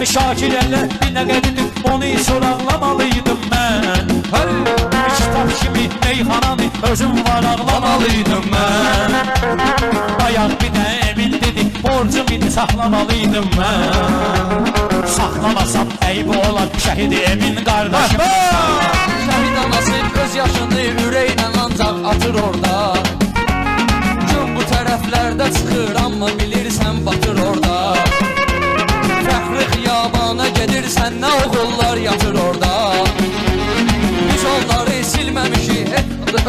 Şakirələr bir nə qədidir, onu soraqlamalıydım mən. Kitap kimi meyxananı özüm var ağlamalıydım mən. Bayaq bir də Emin dedi, borcum idi saxlamalıydım mən. Saxlamasam eybi olan şəhidi Emin qardaşım. Şəhid anası göz yaşını ürəklə ancaq atır orada. Gün bu tərəflərdə çıxır, amma bilirsən batır orada. Fəxri xiyabana gedirsən, nə oğullar yatır orada. Biz onları silməmişik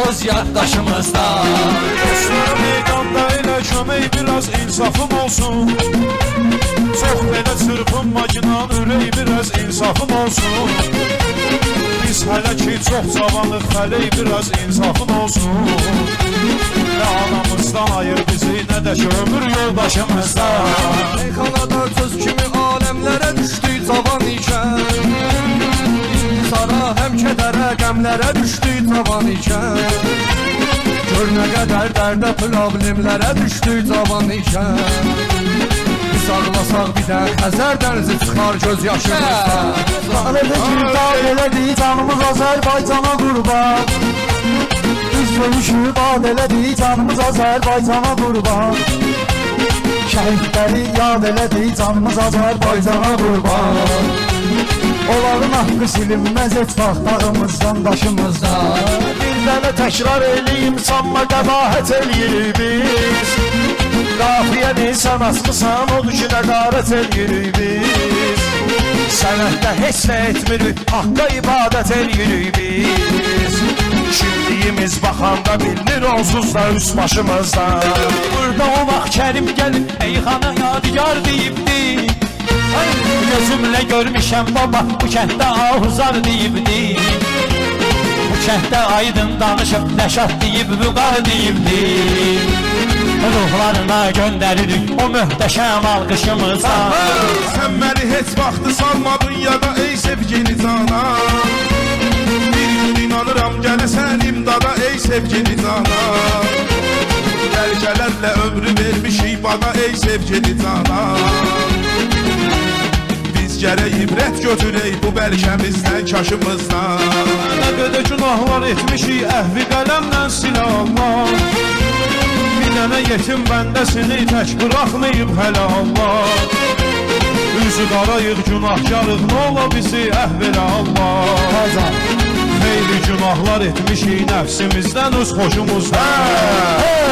öz yaddaşımızda. Dostlar meydanda elə kömək biraz insafım olsun. Çox belə çırpınma ginan ürək biraz insafım olsun. Biz hələ ki çox cavanlıq hələk biraz insafım olsun. Nə anamızdan ayır bizi nə də ki ömür yoldaşımızdan. Meyxanada söz kimi aləmlərə düşdük cavan ikən. Sara həm kədərə, qəmlərə düşdük cavan ikən. Gör nə qədər dərdə, problemlərə düşdük cavan ikən. Biz ağlasaq bir də Xəzər dənizi çıxar göz yaşımızdan. Sahnede güldan elədi canımız Azərbaycana qurban. Biz dövüşüb ad elədi canımız Azərbaycana qurban. Şəhidləri yad elədi canımız Azərbaycana qurban. Onların haqqı silinməz et vaxtlarımızdan daşımızdan. Bir dənə təkrar eləyim, sanma qəbahət eləyirik biz. Qafiyəni sən asmısan, odur ki nəqarət eləyirik biz. Sənətdə heç nə etmirik, haqqa ibadət eləyirik biz. Kimliyimiz baxanda bilinir onsuz da üst başımızdan. Burada o vaxt Kərim gəlib meyxana yadigar deyibdi. Gözümlə görmüşəm baba, bu kənddə ahuzar deyibdi. Bu kənddə aydın danışıb nəşat deyib, vüqar deyibdi. Ruhlarına göndəririk o möhtəşəm alqışımıza. Sən məni heç vaxtı salmadın ya da ey sevgili cana. Bir gün inanıram gələsən imdada ey sevgili cana. Gəlgələrlə ömrü vermişik bana ey sevgili cana. Biz gərək ibrət götürək bu bəlkəmizdən, kaşımızdan. Nə qədər günahlar etmişik, əhvi qələmlə silə Allah. Bir dənə yetim bəndəsini tək bıraxmayıb hələ Allah. Üzü qarayıq, günahkarıq, nə ola bizi əhv elə Allah. Xeyli günahlar etmişik nəfsimizdən, öz xoşumuzdan.